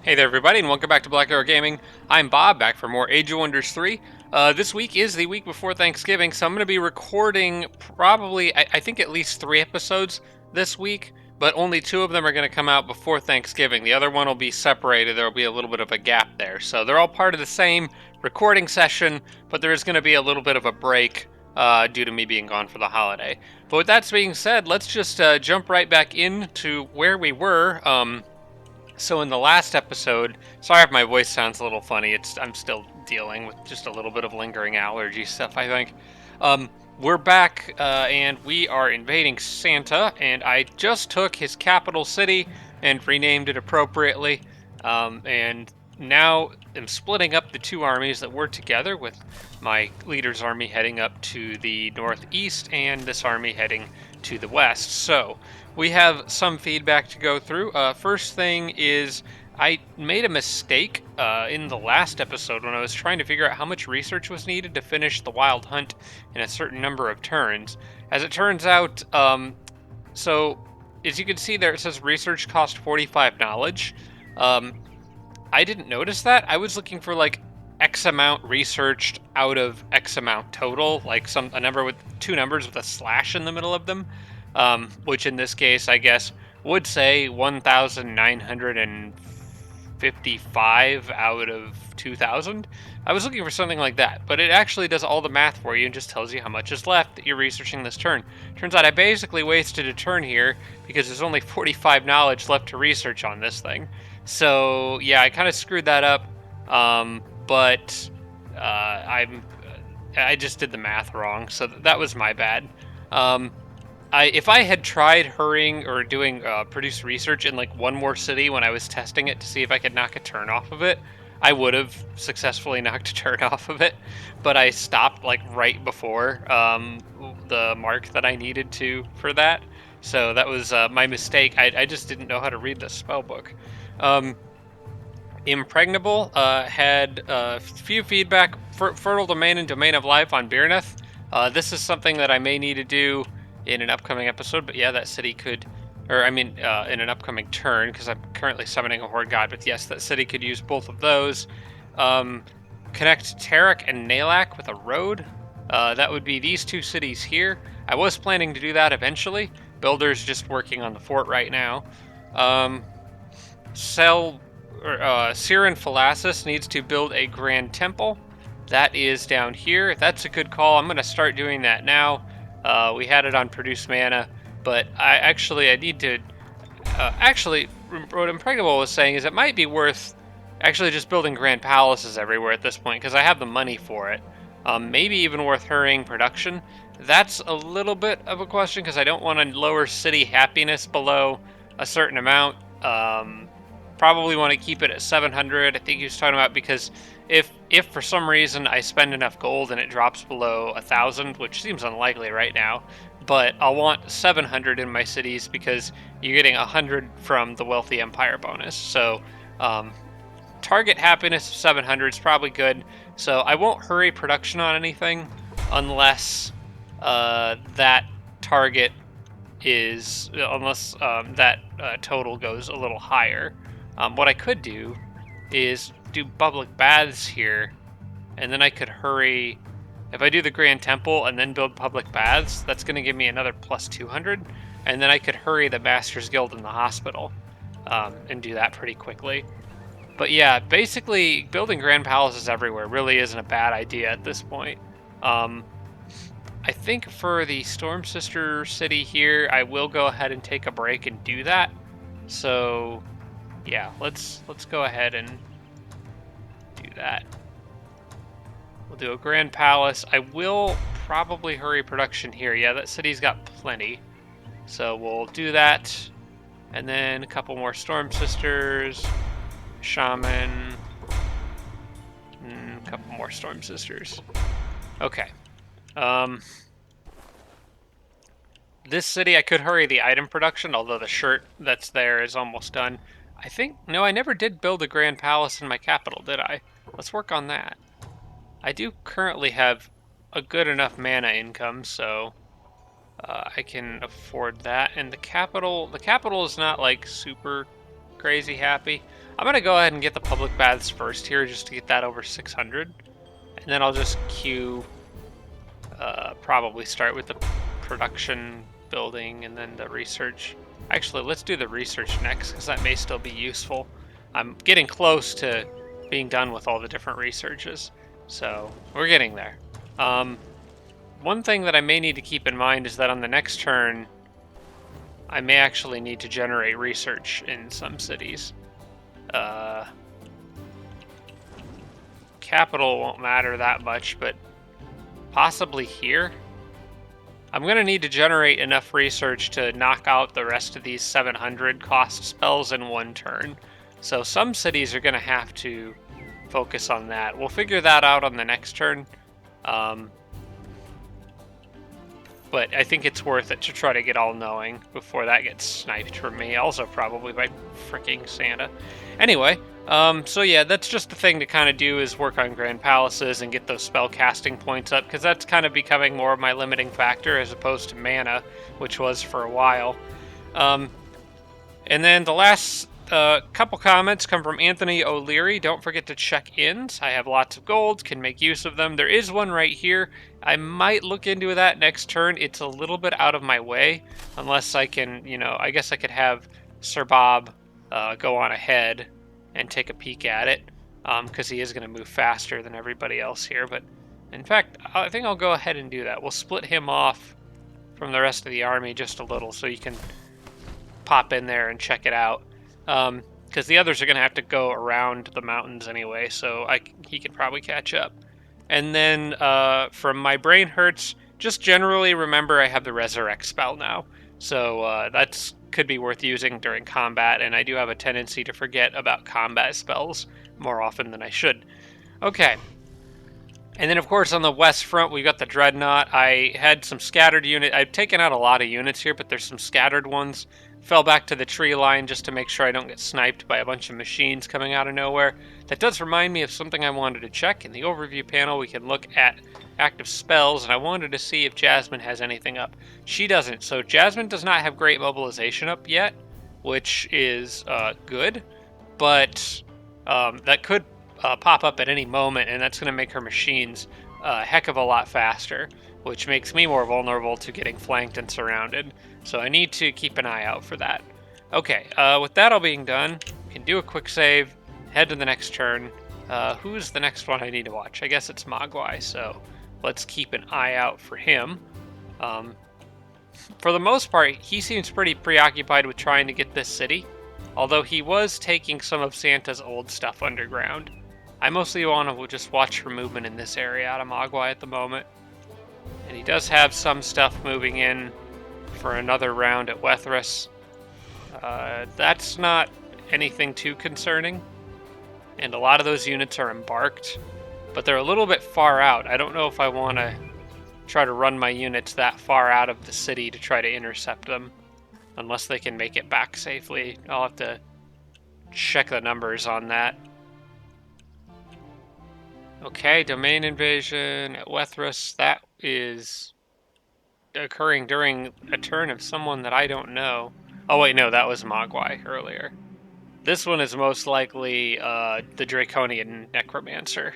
Hey there, everybody, and welcome back to Black Arrow Gaming. I'm Bob, back for more Age of Wonders 3. This week is the week before Thanksgiving, so I'm going to be recording probably, I think, at least 3 episodes this week, but only 2 of them are going to come out before Thanksgiving. The other one will be separated. There will be a little bit of a gap there. So they're all part of the same recording session, but there is going to be a little bit of a break due to me being gone for the holiday. But with that being said, let's just jump right back into where we were. So in the last episode, sorry if my voice sounds a little funny. I'm still dealing with just a little bit of lingering allergy stuff, I think. We're back, and we are invading Santa, and I just took his capital city and renamed it appropriately. And now I'm splitting up the two armies that were together, with my leader's army heading up to the northeast and this army heading to the west. So we have some feedback to go through. First thing is, I made a mistake in the last episode when I was trying to figure out how much research was needed to finish the wild hunt in a certain number of turns. As it turns out, so as you can see there, it says research cost 45 knowledge. Um, I didn't notice that. I was looking for like X amount researched out of X amount total, like a number with two numbers with a slash in the middle of them, which in this case, I guess, would say 1,955 out of 2,000. I was looking for something like that, but it actually does all the math for you and just tells you how much is left that you're researching this turn. Turns out I basically wasted a turn here because there's only 45 knowledge left to research on this thing. So yeah, I kind of screwed that up, but I just did the math wrong, so that was my bad. Um, if I had tried hurrying or doing produce research in like one more city when I was testing it to see if I could knock a turn off of it, I would have successfully knocked a turn off of it. But I stopped like right before the mark that I needed to for that. So that was my mistake. I just didn't know how to read the spell book. Um, Impregnable had a few feedback. Fertile Domain and Domain of Life on Birneth. This is something that I may need to do in an upcoming episode, but yeah, that city could, or I mean, in an upcoming turn, because I'm currently summoning a Horde God, but yes, that city could use both of those. Connect Tarek and Nalak with a road. That would be these two cities here. I was planning to do that eventually. Builder's just working on the fort right now. Sell Siren Phalanxes needs to build a grand temple. That is down here. That's a good call. I'm going to start doing that now. We had it on Produce Mana, but I need to... actually, what Impregnable was saying is it might be worth actually just building grand palaces everywhere at this point, because I have the money for it. Maybe even worth hurrying production. That's a little bit of a question, because I don't want to lower city happiness below a certain amount. Probably want to keep it at 700. I think he was talking about, because if for some reason I spend enough gold and it drops below 1,000, which seems unlikely right now, but I'll want 700 in my cities because you're getting 100 from the Wealthy Empire bonus. So target happiness of 700 is probably good. So I won't hurry production on anything unless that target is, unless that total goes a little higher. What I could do is do public baths here, and then I could hurry. If I do the Grand Temple and then build public baths, that's going to give me another plus 200, and then I could hurry the Master's Guild in the hospital and do that pretty quickly. But yeah, basically building Grand Palaces everywhere really isn't a bad idea at this point. I think for the Storm Sister city here, I will go ahead and take a break and do that. So yeah, let's go ahead and do that. We'll do a Grand Palace. I will probably hurry production here. Yeah, that city's got plenty. So we'll do that. And then a couple more Storm Sisters, Shaman, and a couple more Storm Sisters. Okay. This city, I could hurry the item production, although the shirt that's there is almost done. I think, no, I never did build a Grand Palace in my capital, did I? Let's work on that. I do currently have a good enough mana income, so I can afford that. And the capital is not like super crazy happy. I'm going to go ahead and get the public baths first here just to get that over 600. And then I'll just queue, probably start with the production building and then the research. Actually, let's do the research next because that may still be useful. I'm getting close to being done with all the different researches. So we're getting there. One thing that I may need to keep in mind is that on the next turn, I may actually need to generate research in some cities. Capital won't matter that much, but possibly here. I'm going to need to generate enough research to knock out the rest of these 700 cost spells in one turn. So some cities are going to have to focus on that. We'll figure that out on the next turn. But I think it's worth it to try to get all-knowing before that gets sniped from me. Also probably by freaking Santa. Anyway, so yeah, that's just the thing to kind of do is work on Grand Palaces and get those spell casting points up, because that's kind of becoming more of my limiting factor as opposed to mana, which was for a while. And then the last couple comments come from Anthony O'Leary. Don't forget to check ins. I have lots of golds, can make use of them. There is one right here. I might look into that next turn. It's a little bit out of my way, unless I can, I guess I could have Sir Bob go on ahead and take a peek at it, because he is going to move faster than everybody else here. But in fact, I think I'll go ahead and do that. We'll split him off from the rest of the army just a little so you can pop in there and check it out. Because the others are going to have to go around the mountains anyway, so he can probably catch up. And then from My Brain Hurts, just generally remember I have the Resurrect spell now. So that's could be worth using during combat, and I do have a tendency to forget about combat spells more often than I should. Okay. And then, of course, on the west front, we've got the Dreadnought. I had some scattered units. I've taken out a lot of units here, but there's some scattered ones. Fell back to the tree line just to make sure I don't get sniped by a bunch of machines coming out of nowhere. That does remind me of something I wanted to check. In the overview panel, we can look at active spells, and I wanted to see if Jasmine has anything up. She doesn't. So Jasmine does not have Great Mobilization up yet, which is good, but that could pop up at any moment, and that's going to make her machines a heck of a lot faster, which makes me more vulnerable to getting flanked and surrounded. So I need to keep an eye out for that. Okay, with that all being done, we can do a quick save, head to the next turn. Who's the next one I need to watch? I guess it's Mogwai, so let's keep an eye out for him. For the most part, he seems pretty preoccupied with trying to get this city, although he was taking some of Santa's old stuff underground. I mostly want to just watch for movement in this area out of Mogwai at the moment. And he does have some stuff moving in for another round at Wethras. That's not anything too concerning. And a lot of those units are embarked, but they're a little bit far out. I don't know if I want to try to run my units that far out of the city to try to intercept them, unless they can make it back safely. I'll have to check the numbers on that. Okay, domain invasion at Wethras. That is occurring during a turn of someone that I don't know. Oh wait, no, that was Mogwai earlier. This one is most likely the Draconian Necromancer.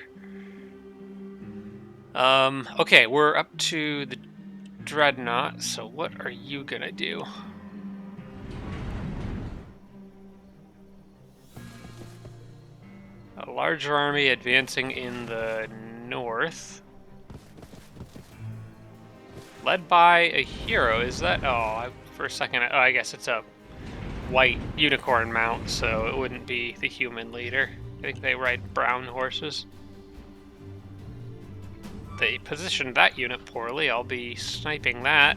Okay, we're up to the Dreadnought, so what are you gonna do? A larger army advancing in the north. Led by a hero, is that? Oh, for a second, I guess it's a white unicorn mount, so it wouldn't be the human leader. I think they ride brown horses. They positioned that unit poorly. I'll be sniping that.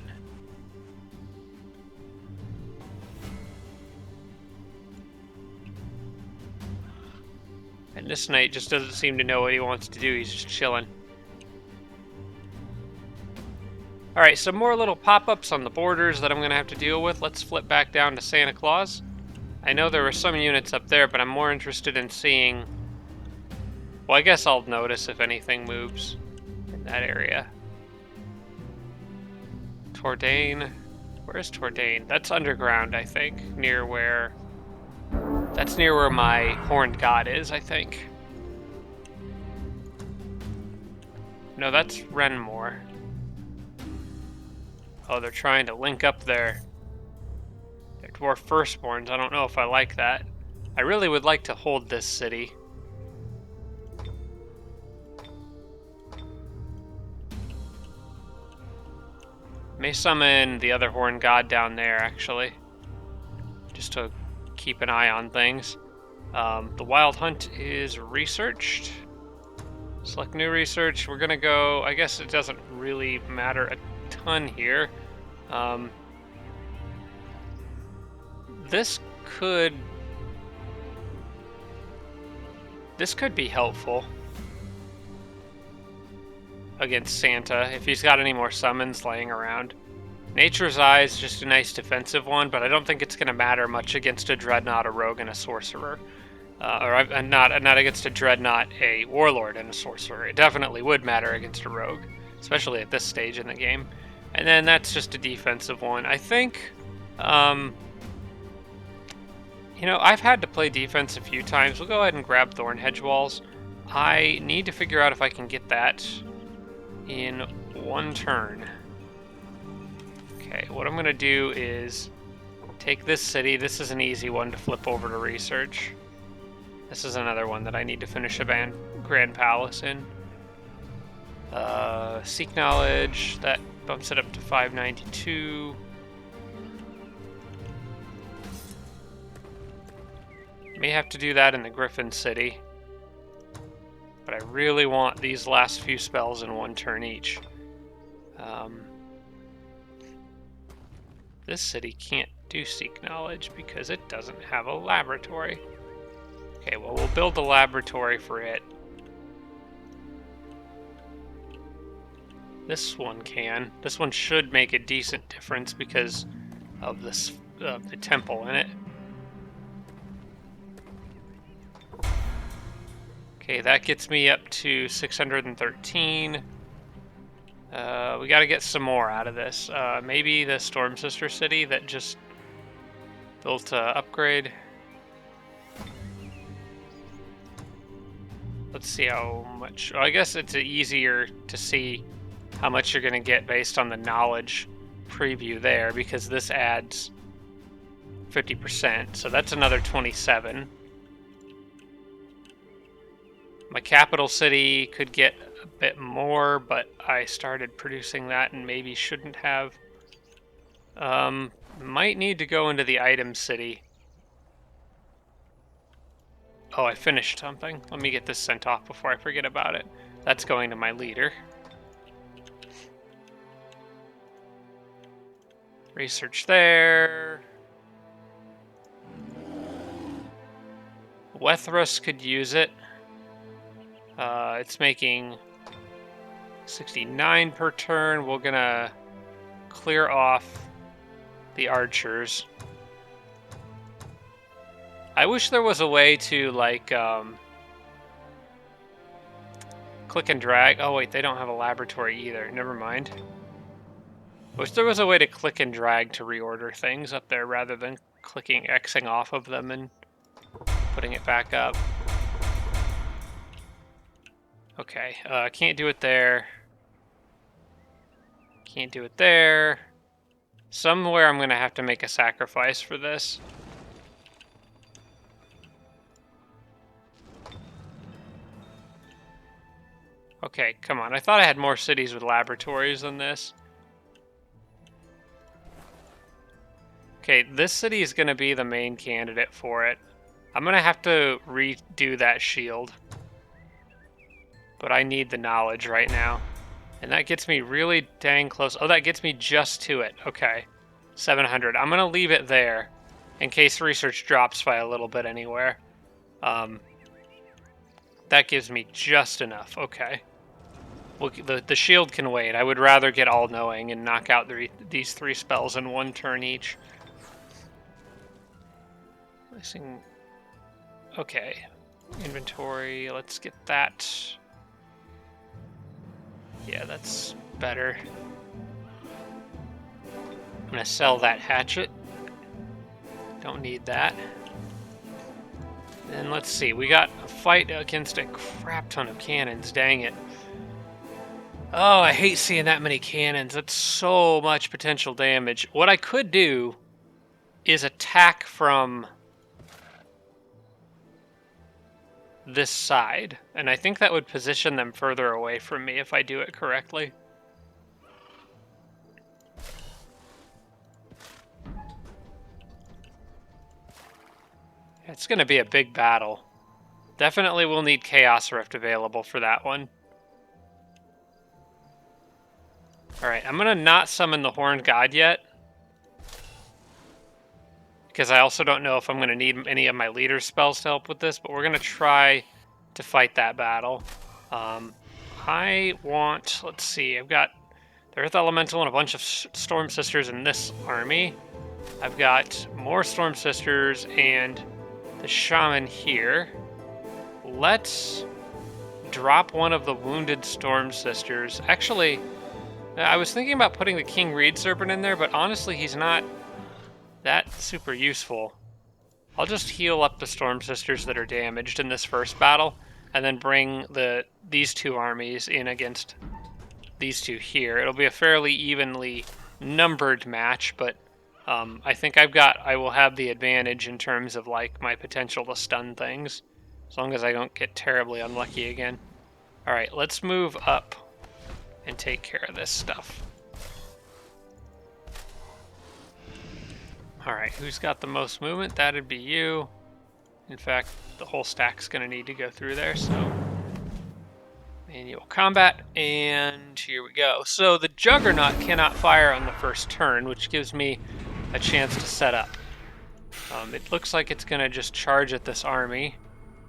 And this knight just doesn't seem to know what he wants to do. He's just chilling. Alright, some more little pop-ups on the borders that I'm going to have to deal with. Let's flip back down to Santa Claus. I know there were some units up there, but I'm more interested in seeing... Well, I guess I'll notice if anything moves in that area. Tordain. Where's Tordain? That's underground, I think, near where That's near where my horned god is, I think. No, that's Renmore. Oh, they're trying to link up their dwarf firstborns. I don't know if I like that. I really would like to hold this city. May summon the other horned god down there, actually, just to keep an eye on things. The Wild Hunt is researched. Select new research. We're gonna go, I guess it doesn't really matter a ton here. This could be helpful against Santa if he's got any more summons laying around. Nature's Eye is just a nice defensive one, but I don't think it's going to matter much against a Dreadnought, a Rogue, and a Sorcerer. Or not against a Dreadnought, a Warlord, and a Sorcerer. It definitely would matter against a Rogue, especially at this stage in the game. And then that's just a defensive one. I think, you know, I've had to play defense a few times. We'll go ahead and grab Thorn Hedge Walls. I need to figure out if I can get that in one turn. Okay, what I'm going to do is take this city. This is an easy one to flip over to research. This is another one that I need to finish a Grand Palace in. Seek Knowledge, that bumps it up to 592. May have to do that in the Griffin City. But I really want these last few spells in one turn each. This city can't do Seek Knowledge because it doesn't have a laboratory. Okay, well, we'll build a laboratory for it. This one can. This one should make a decent difference because of this, the temple in it. Okay, that gets me up to 613. We got to get some more out of this. Maybe the Storm Sister City that just built an upgrade. Let's see how much. Well, I guess it's easier to see how much you're going to get based on the knowledge preview there, because this adds 50%. So that's another 27. My capital city could get a bit more, but I started producing that and maybe shouldn't have. Might need to go into the item city. Oh, I finished something. Let me get this sent off before I forget about it. That's going to my leader. Research there. Wethras could use it. It's making 69 per turn. We're gonna clear off the archers. I wish there was a way to, like, click and drag. Oh, wait, they don't have a laboratory either. Never mind. Wish there was a way to click and drag to reorder things up there rather than Xing off of them and putting it back up. Okay, can't do it there. Can't do it there. Somewhere I'm going to have to make a sacrifice for this. Okay, come on. I thought I had more cities with laboratories than this. Okay, this city is going to be the main candidate for it. I'm going to have to redo that shield. But I need the knowledge right now. And that gets me really dang close. Oh, that gets me just to it. Okay. 700. I'm going to leave it there in case research drops by a little bit anywhere. That gives me just enough. Okay. Well, the shield can wait. I would rather get all-knowing and knock out these 3 spells in one turn each. Okay. Inventory. Let's get that. Yeah, that's better. I'm gonna sell that hatchet. Don't need that. And let's see, we got a fight against a crap ton of cannons, dang it. Oh, I hate seeing that many cannons. That's so much potential damage. What I could do is attack from this side, and I think that would position them further away from me if I do it correctly. It's going to be a big battle. Definitely will need Chaos Rift available for that one. Alright, I'm going to not summon the Horned God yet, because I also don't know if I'm going to need any of my leader spells to help with this, but we're going to try to fight that battle. I want, let's see, I've got the Earth Elemental and a bunch of Storm Sisters in this army. I've got more Storm Sisters and the Shaman here. Let's drop one of the wounded Storm Sisters. Actually, I was thinking about putting the King Reed Serpent in there, but honestly, he's not that super useful. I'll just heal up the Storm Sisters that are damaged in this first battle, and then bring these two armies in against these two here. It'll be a fairly evenly numbered match, but I think I will have the advantage in terms of like my potential to stun things, as long as I don't get terribly unlucky again. All right, let's move up and take care of this stuff. All right, who's got the most movement? That'd be you. In fact, the whole stack's gonna need to go through there, so manual combat, and here we go. So the Juggernaut cannot fire on the first turn, which gives me a chance to set up. It looks like it's gonna just charge at this army,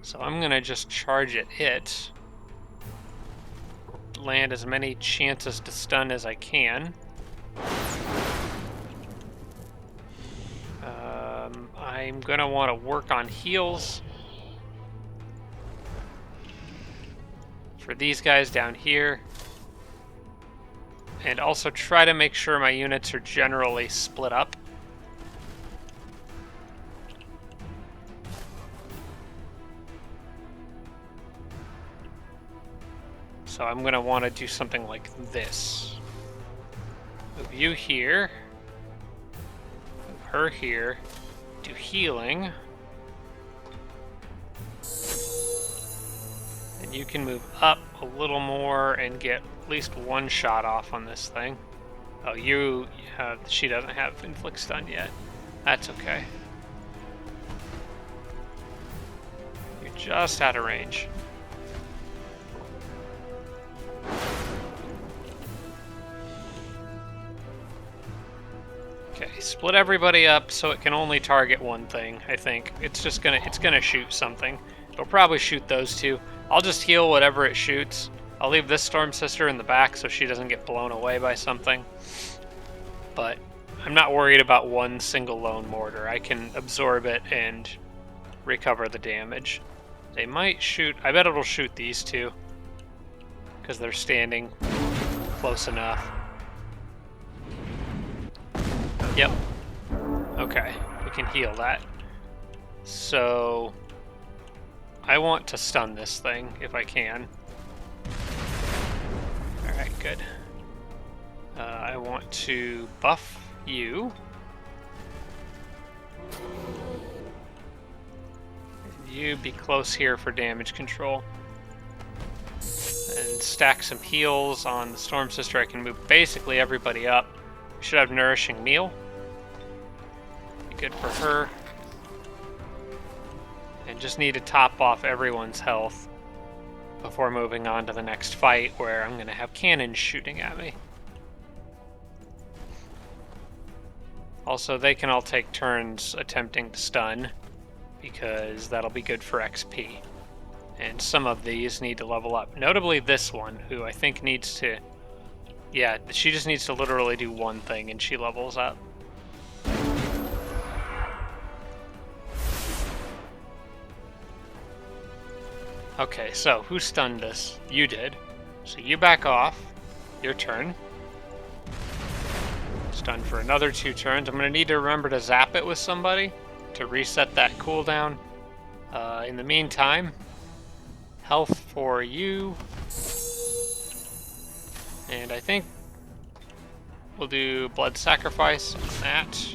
so I'm gonna just charge at it. Land as many chances to stun as I can. I'm gonna want to work on heals for these guys down here, and also try to make sure my units are generally split up. So I'm gonna want to do something like this. Move you here, move her here, do healing, and you can move up a little more and get at least one shot off on this thing. Oh, she doesn't have inflict stun yet. That's okay. You're just out of range. Okay, split everybody up so it can only target one thing, I think. It's gonna shoot something. It'll probably shoot those two. I'll just heal whatever it shoots. I'll leave this Storm Sister in the back so she doesn't get blown away by something. But I'm not worried about one single lone mortar. I can absorb it and recover the damage. They might shoot, I bet it'll shoot these two, because they're standing close enough. Yep. Okay, we can heal that. So I want to stun this thing if I can. Alright, good. I want to buff you. You be close here for damage control. And stack some heals on the Storm Sister. I can move basically everybody up. We should have Nourishing Meal. Be good for her. And just need to top off everyone's health before moving on to the next fight, where I'm going to have cannons shooting at me. Also, they can all take turns attempting to stun, because that'll be good for XP. And some of these need to level up. Notably this one, who I think needs to... Yeah, she just needs to literally do one thing and she levels up. Okay, so who stunned us? You did. So you back off. Your turn. Stun for another 2 turns. I'm going to need to remember to zap it with somebody to reset that cooldown. In the meantime, health for you. And I think we'll do blood sacrifice on that.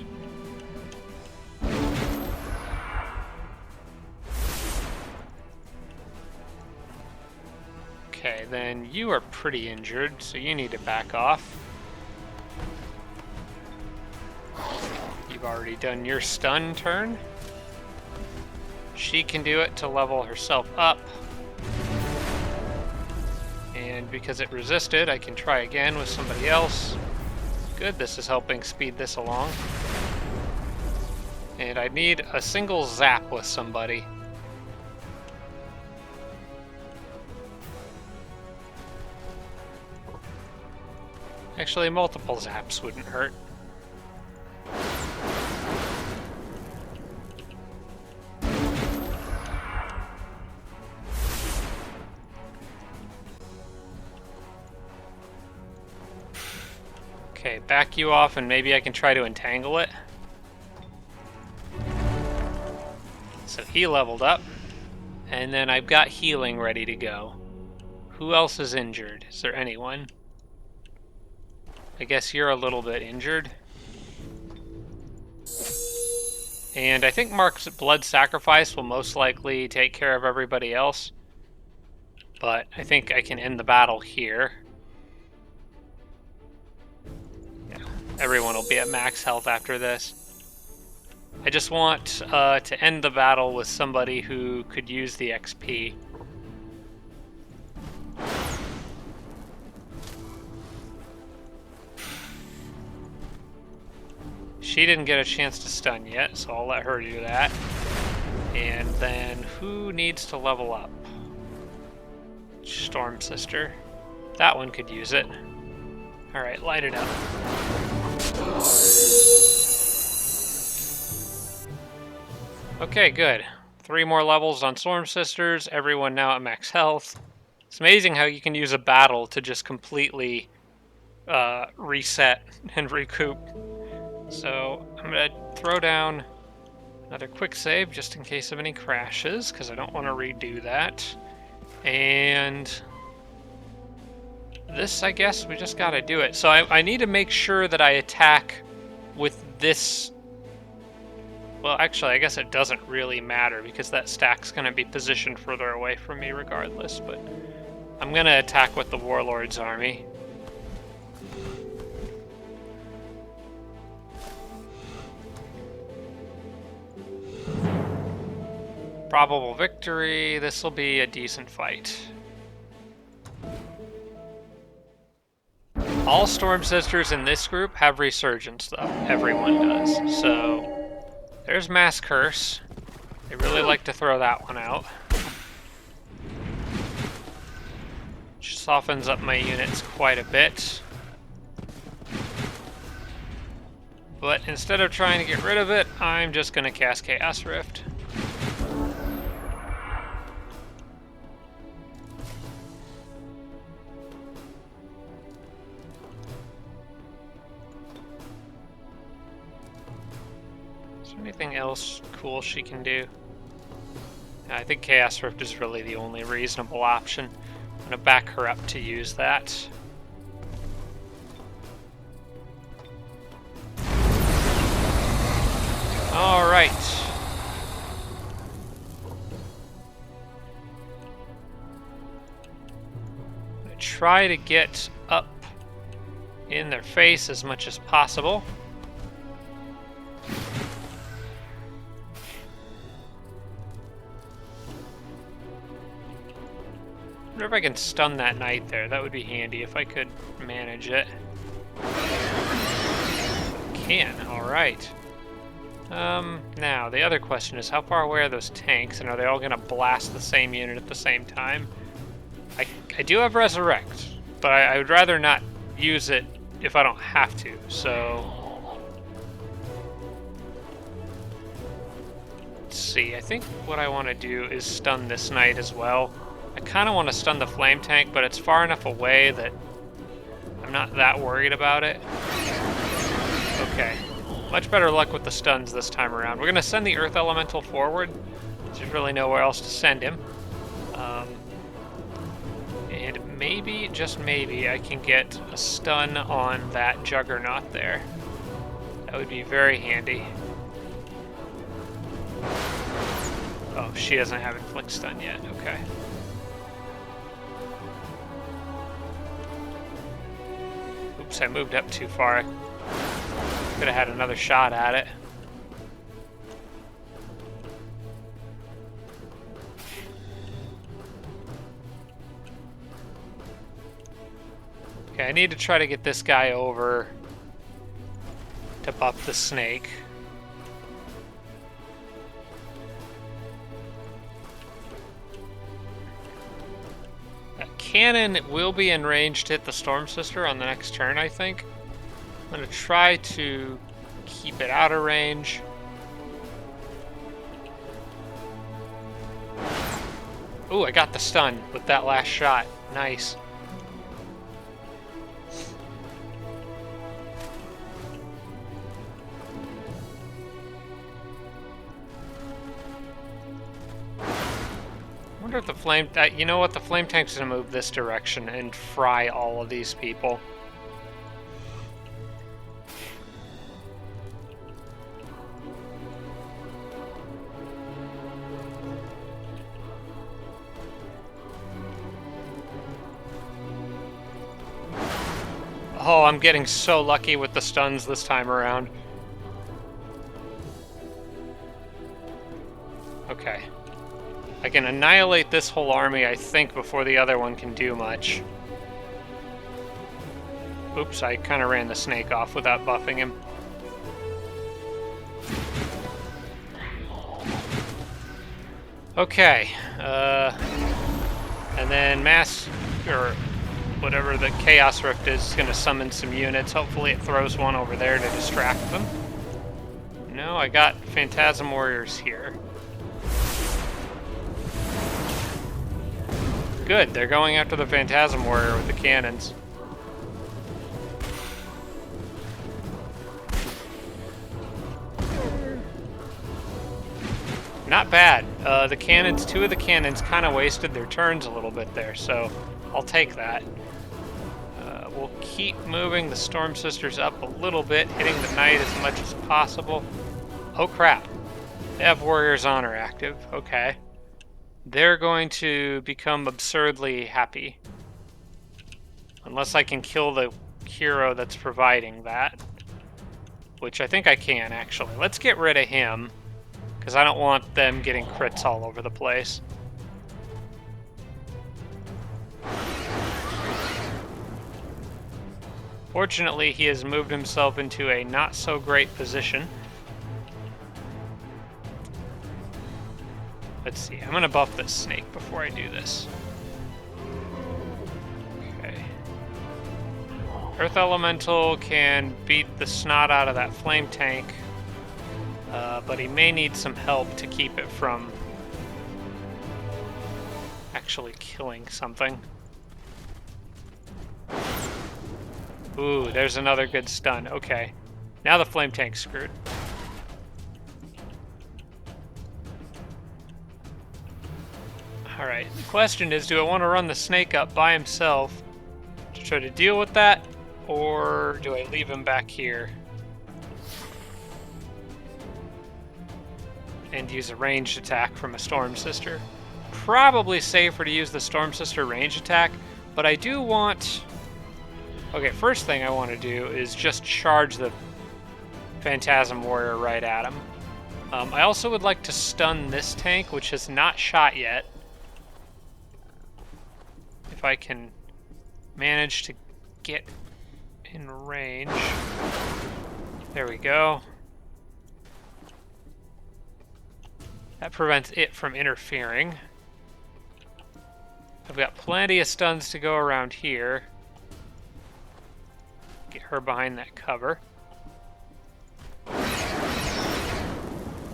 Okay, then you are pretty injured, so you need to back off. You've already done your stun turn. She can do it to level herself up. And because it resisted, I can try again with somebody else. Good, this is helping speed this along. And I need a single zap with somebody. Actually, multiple zaps wouldn't hurt. Okay, back you off and maybe I can try to entangle it. So he leveled up. And then I've got healing ready to go. Who else is injured? Is there anyone? I guess you're a little bit injured. And I think Mark's blood sacrifice will most likely take care of everybody else. But I think I can end the battle here. Yeah, everyone will be at max health after this. I just want to end the battle with somebody who could use the XP. She didn't get a chance to stun yet, so I'll let her do that. And then who needs to level up? Storm Sister. That one could use it. Alright, light it up. Okay, good. 3 more levels on Storm Sisters, everyone now at max health. It's amazing how you can use a battle to just completely reset and recoup. So I'm going to throw down another quick save just in case of any crashes, because I don't want to redo that. And this, I guess, we just got to do it. So I need to make sure that I attack with this. Well, actually, I guess it doesn't really matter because that stack's going to be positioned further away from me regardless. But I'm going to attack with the Warlord's army. Probable victory. This will be a decent fight. All Storm Sisters in this group have Resurgence, though. Everyone does. So there's Mass Curse. They really like to throw that one out. Which softens up my units quite a bit. But instead of trying to get rid of it, I'm just going to cast Chaos Rift. Anything else cool she can do? I think Chaos Rift is really the only reasonable option. I'm going to back her up to use that. Alright. I'm going to try to get up in their face as much as possible. I wonder if I can stun that knight there. That would be handy if I could manage it. Can, alright. Now, the other question is how far away are those tanks, and are they all going to blast the same unit at the same time? I do have Resurrect, but I would rather not use it if I don't have to, so... Let's see, I think what I want to do is stun this knight as well. I kind of want to stun the flame tank, but it's far enough away that I'm not that worried about it. Okay. Much better luck with the stuns this time around. We're going to send the Earth Elemental forward, There's really nowhere else to send him. And maybe, just maybe, I can get a stun on that Juggernaut there. That would be very handy. Oh, she doesn't have Inflict Stun yet. Okay. Oops, I moved up too far. I could have had another shot at it. Okay, I need to try to get this guy over to buff the snake. That cannon will be in range to hit the Storm Sister on the next turn, I think. I'm going to try to keep it out of range. Ooh, I got the stun with that last shot. Nice. I wonder if the flame... you know what? The flame tank's going to move this direction and fry all of these people. Oh, I'm getting so lucky with the stuns this time around. Okay. I can annihilate this whole army, I think, before the other one can do much. Oops, I kind of ran the snake off without buffing him. Okay. And then or whatever the Chaos Rift is going to summon some units. Hopefully it throws one over there to distract them. No, I got Phantasm Warriors here. Good, they're going after the Phantasm Warrior with the cannons. Not bad. The cannons, two of the cannons kind of wasted their turns a little bit there, so I'll take that. We'll keep moving the Storm Sisters up a little bit, hitting the Knight as much as possible. Oh crap. They have Warrior's Honor active. Okay. They're going to become absurdly happy. Unless I can kill the hero that's providing that. Which I think I can, actually. Let's get rid of him, because I don't want them getting crits all over the place. Fortunately, he has moved himself into a not-so-great position. Let's see, I'm going to buff this snake before I do this. Okay. Earth Elemental can beat the snot out of that flame tank, but he may need some help to keep it from actually killing something. Ooh, there's another good stun. Okay. Now the flame tank's screwed. Alright, the question is, do I want to run the snake up by himself to try to deal with that, or do I leave him back here and use a ranged attack from a Storm Sister? Probably safer to use the Storm Sister range attack, but I do want... Okay, first thing I want to do is just charge the Phantasm Warrior right at him. I also would like to stun this tank, which has not shot yet. If I can manage to get in range. There we go. That prevents it from interfering. I've got plenty of stuns to go around here. Get her behind that cover.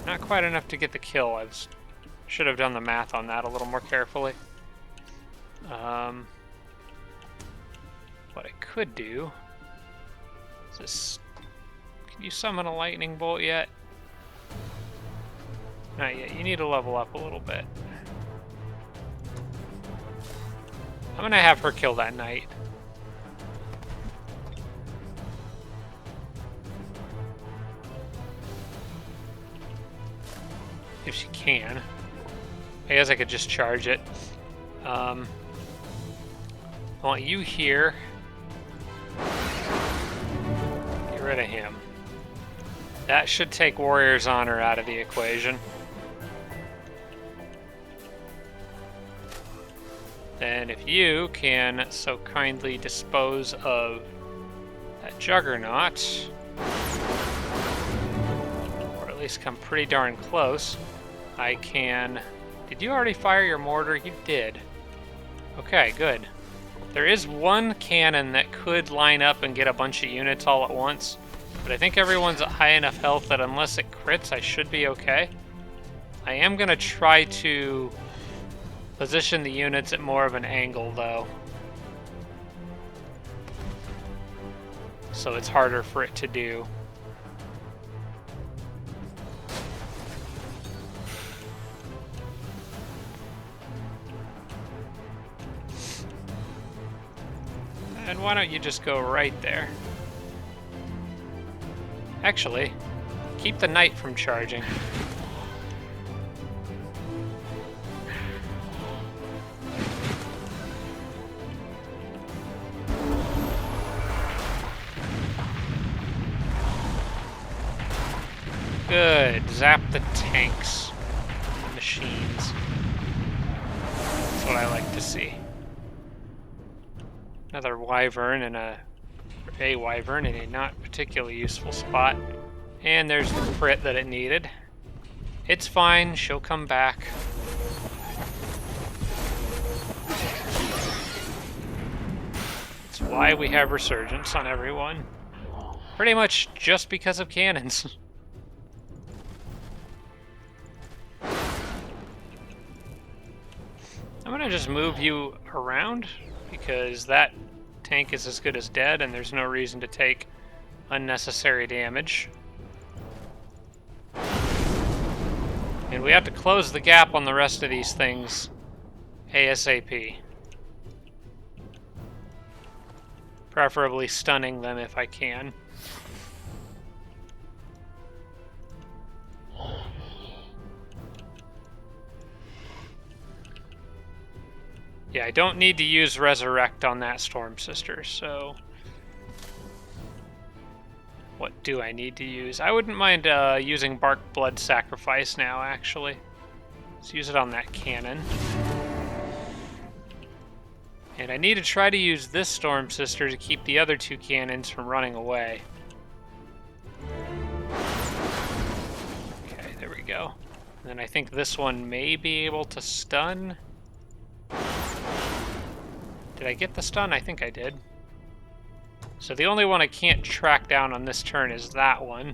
Not quite enough to get the kill. I should have done the math on that a little more carefully. What I could do is this... Can you summon a lightning bolt yet? Not yet. You need to level up a little bit. I'm gonna have her kill that knight. If she can. I guess I could just charge it. I want you here. Get rid of him. That should take Warrior's Honor out of the equation. Then if you can so kindly dispose of that Juggernaut, or at least come pretty darn close, I can... Did you already fire your mortar? You did. Okay, good. There is one cannon that could line up and get a bunch of units all at once, but I think everyone's at high enough health that unless it crits, I should be okay. I am going to try to position the units at more of an angle, though, so it's harder for it to do. And why don't you just go right there? Actually, keep the knight from charging. Good. Zap the tanks. The machines. That's what I like to see. Another wyvern and a wyvern in a not particularly useful spot. And there's the crit that it needed. It's fine, she'll come back. That's why we have resurgence on everyone. Pretty much just because of cannons. I'm gonna just move you around, because that tank is as good as dead and there's no reason to take unnecessary damage. And we have to close the gap on the rest of these things ASAP. Preferably stunning them if I can. Yeah, I don't need to use Resurrect on that Storm Sister, so... What do I need to use? I wouldn't mind using Bark Blood Sacrifice now, actually. Let's use it on that cannon. And I need to try to use this Storm Sister to keep the other two cannons from running away. Okay, there we go. And then I think this one may be able to stun. Did I get the stun? I think I did. So the only one I can't track down on this turn is that one.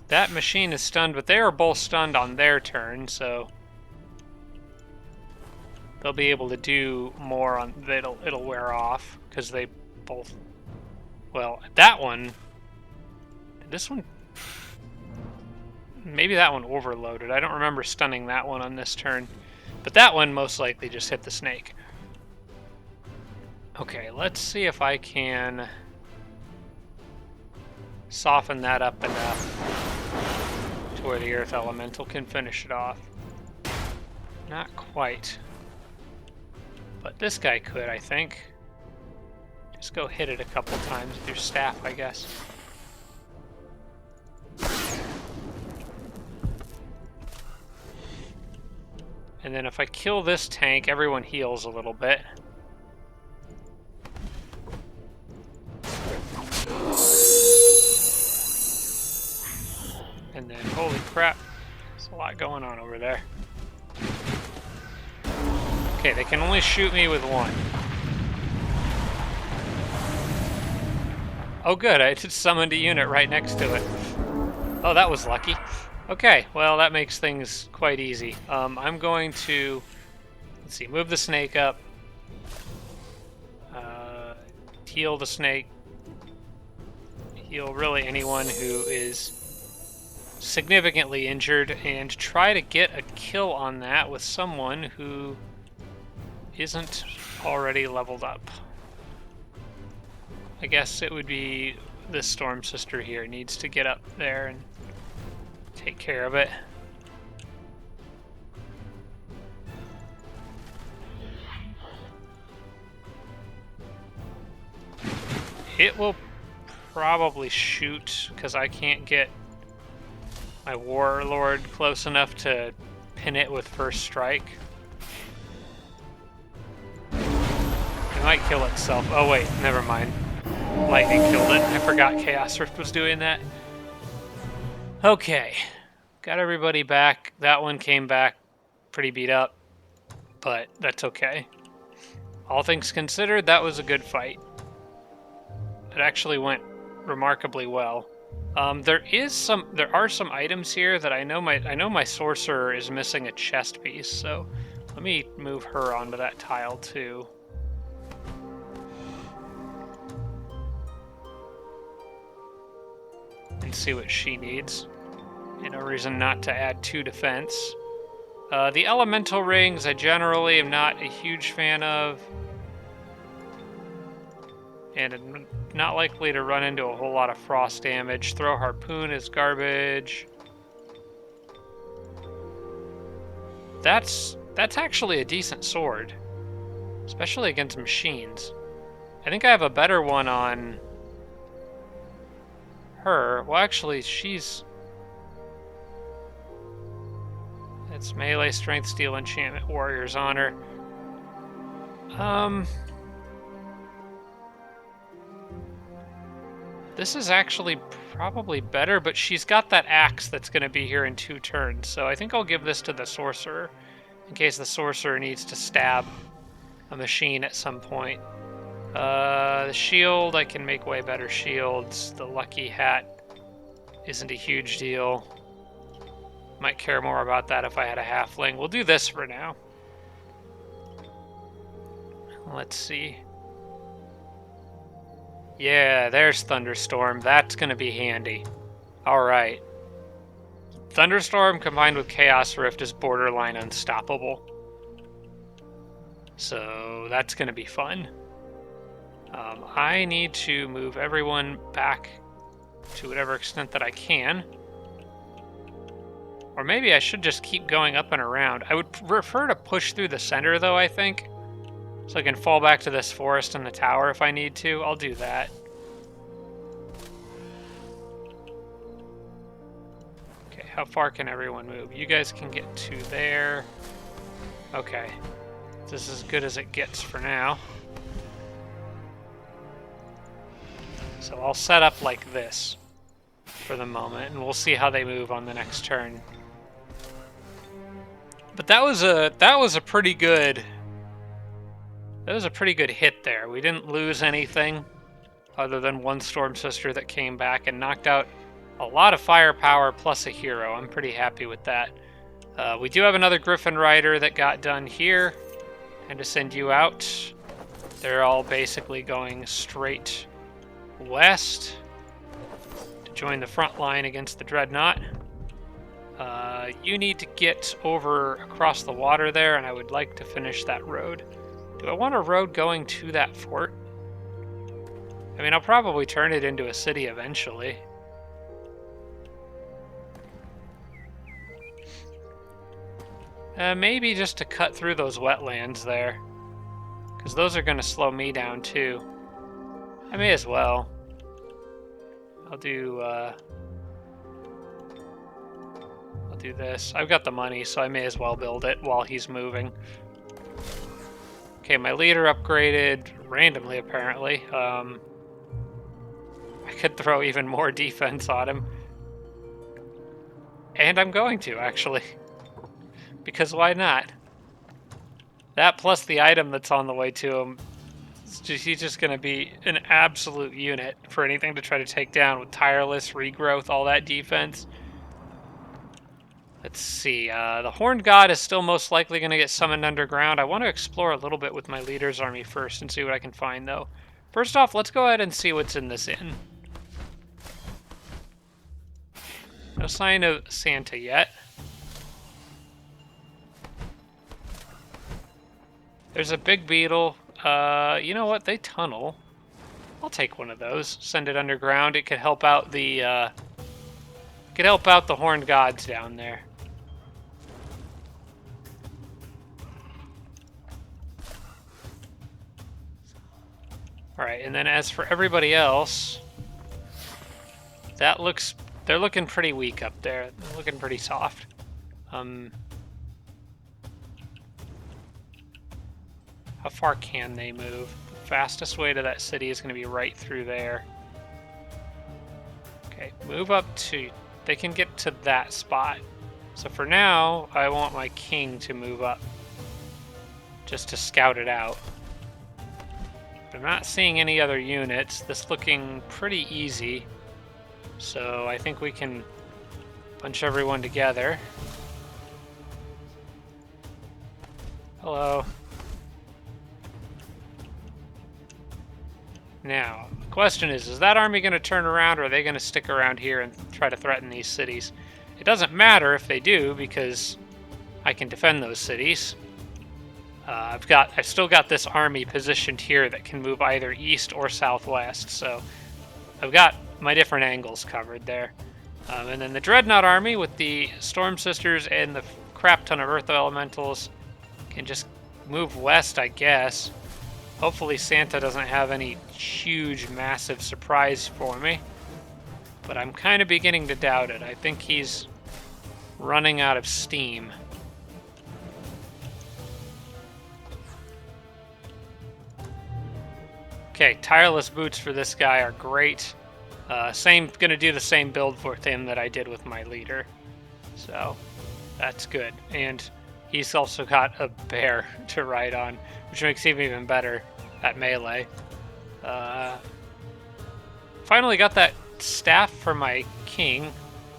That machine is stunned, but they are both stunned on their turn, so they'll be able to do more on... It'll wear off, because they both... Well, that one... This one... Maybe that one overloaded. I don't remember stunning that one on this turn. But that one most likely just hit the snake. Okay, let's see if I can soften that up enough to where the Earth Elemental can finish it off. Not quite. But this guy could, I think. Just go hit it a couple times with your staff, I guess. And then if I kill this tank, everyone heals a little bit. And then, holy crap, there's a lot going on over there. Okay, they can only shoot me with one. Oh good, I just summoned a unit right next to it. Oh, that was lucky. Okay, well that makes things quite easy. I'm going to, let's see, move the snake up. heal the snake. Heal really anyone who is significantly injured, and try to get a kill on that with someone who isn't already leveled up. I guess it would be this Storm Sister here. Needs to get up there and take care of it. It will probably shoot because I can't get my Warlord close enough to pin it with first strike. It might kill itself. Oh wait, never mind. Lightning killed it. I forgot Chaos Rift was doing that. Okay, got everybody back. That one came back pretty beat up, but that's okay. All things considered, that was a good fight. It actually went remarkably well. There are some items here that I know my sorcerer is missing a chest piece, so let me move her onto that tile too. And see what she needs. No reason not to add 2 defense. The elemental rings I generally am not a huge fan of. And I'm not likely to run into a whole lot of frost damage. Throw harpoon is garbage. That's actually a decent sword, especially against machines. I think I have a better one on her. Well, actually, it's melee, strength, steel, enchantment, warrior's honor. This is actually probably better, but she's got that axe that's going to be here in 2 turns, so I think I'll give this to the sorcerer, in case the sorcerer needs to stab a machine at some point. The shield, I can make way better shields. The lucky hat isn't a huge deal. Might care more about that if I had a halfling. We'll do this for now. Let's see. Yeah, there's Thunderstorm. That's going to be handy. Alright. Thunderstorm combined with Chaos Rift is borderline unstoppable. So that's going to be fun. I need to move everyone back to whatever extent that I can. Or maybe I should just keep going up and around. I would prefer to push through the center, though, I think. So I can fall back to this forest and the tower if I need to. I'll do that. Okay, how far can everyone move? You guys can get to there. Okay. This is as good as it gets for now. So I'll set up like this for the moment, and we'll see how they move on the next turn. But that was a pretty good hit there. We didn't lose anything other than one Storm Sister that came back and knocked out a lot of firepower plus a hero. I'm pretty happy with that. We do have another Griffin Rider that got done here, and to send you out. They're all basically going straight west to join the front line against the Dreadnought. You need to get over across the water there, and I would like to finish that road. Do I want a road going to that fort? I mean, I'll probably turn it into a city eventually. Maybe just to cut through those wetlands there, because those are going to slow me down too. I may as well. I'll do this. I've got the money, so I may as well build it while he's moving. Okay, my leader upgraded randomly, apparently. I could throw even more defense on him. And I'm going to, actually. Because why not? That plus the item that's on the way to him. He's just going to be an absolute unit for anything to try to take down with tireless, regrowth, all that defense. Let's see. The Horned God is still most likely going to get summoned underground. I want to explore a little bit with my leader's army first and see what I can find, though. First off, let's go ahead and see what's in this inn. No sign of Santa yet. There's a big beetle. You know what? They tunnel. I'll take one of those. Send it underground. It could help out the horned gods down there. All right, and then as for everybody else, they're looking pretty weak up there. They're looking pretty soft. How far can they move? The fastest way to that city is going to be right through there. Okay, move up to... They can get to that spot. So for now, I want my king to move up. Just to scout it out. But I'm not seeing any other units. This looking pretty easy. So I think we can bunch everyone together. Hello. Now, the question is that army going to turn around, or are they going to stick around here and try to threaten these cities? It doesn't matter if they do, because I can defend those cities. I've still got this army positioned here that can move either east or southwest, so I've got my different angles covered there. And then the Dreadnought army with the Storm Sisters and the crap ton of Earth Elementals can just move west, I guess. Hopefully Santa doesn't have any huge, massive surprise for me. But I'm kind of beginning to doubt it. I think he's running out of steam. Okay, tireless boots for this guy are great. Gonna do the same build for him that I did with my leader. So, that's good. And he's also got a bear to ride on, which makes him even better at melee. Finally got that staff for my king.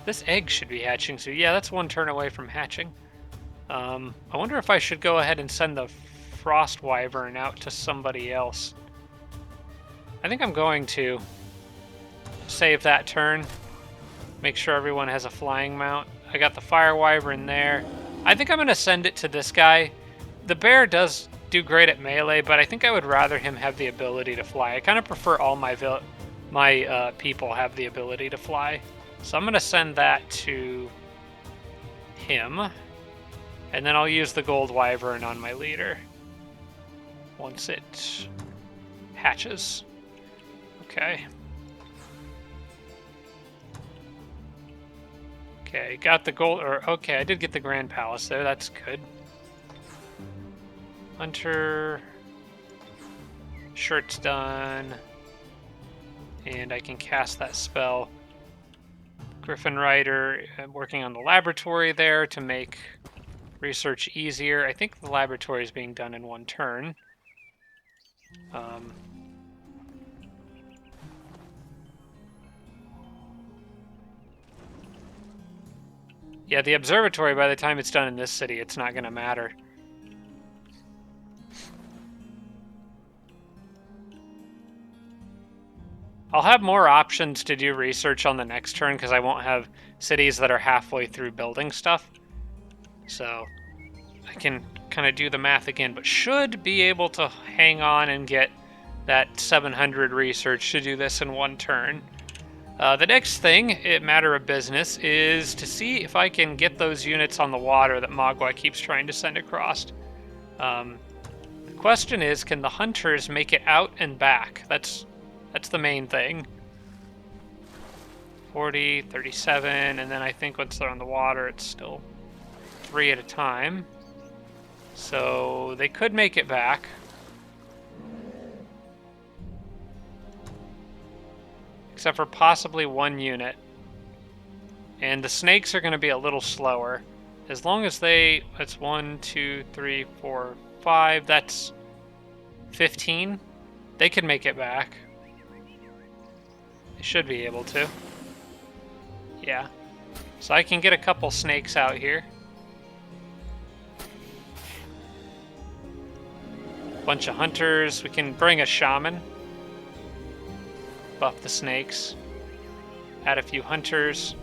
This egg should be hatching, so yeah, that's one turn away from hatching. I wonder if I should go ahead and send the Frost Wyvern out to somebody else. I think I'm going to save that turn. Make sure everyone has a flying mount. I got the Fire Wyvern there. I think I'm going to send it to this guy. The bear does do great at melee, but I think I would rather him have the ability to fly. I kind of prefer all my people have the ability to fly. So I'm going to send that to him. And then I'll use the Gold Wyvern on my leader once it hatches. Okay. Okay, got the gold, okay, I did get the Grand Palace there, that's good. Hunter, shirt's done, and I can cast that spell. Griffin Rider, I'm working on the laboratory there to make research easier. I think the laboratory is being done in one turn. Yeah, the observatory, by the time it's done in this city, it's not going to matter. I'll have more options to do research on the next turn because I won't have cities that are halfway through building stuff. So I can kind of do the math again, but should be able to hang on and get that 700 research to do this in one turn. The next thing, matter of business, is to see if I can get those units on the water that Magua keeps trying to send across. The question is, can the hunters make it out and back? That's the main thing. 40, 37, and then I think once they're on the water, it's still 3 at a time. So they could make it back. Except for possibly one unit. And the snakes are going to be a little slower. As long as that's 1, 2, 3, 4, 5, that's 15. They can make it back. They should be able to. Yeah. So I can get a couple snakes out here. Bunch of hunters. We can bring a shaman. buff the snakes, add a few hunters,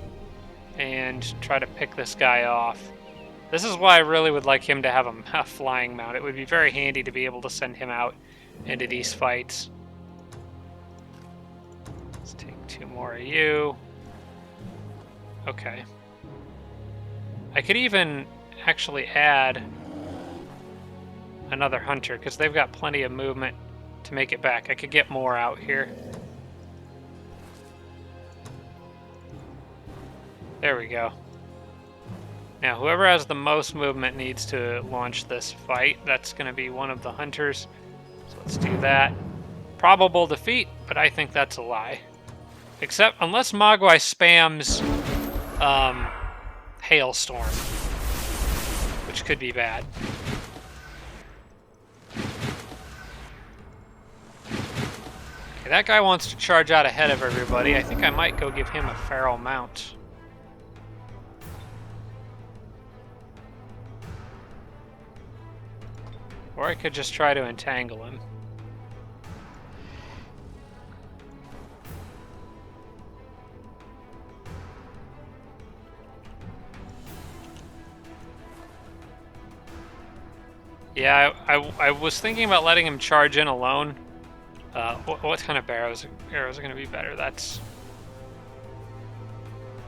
and try to pick this guy off. This is why I really would like him to have a flying mount. It would be very handy to be able to send him out into these fights. Let's take 2 more of you. Okay. I could even actually add another hunter, because they've got plenty of movement to make it back. I could get more out here. There we go. Now, whoever has the most movement needs to launch this fight. That's going to be one of the hunters. So let's do that. Probable defeat, but I think that's a lie. Except, unless Mogwai spams Hailstorm, which could be bad. Okay, that guy wants to charge out ahead of everybody. I think I might go give him a feral mount. Or I could just try to entangle him. Yeah, I was thinking about letting him charge in alone. What kind of arrows are going to be better? That's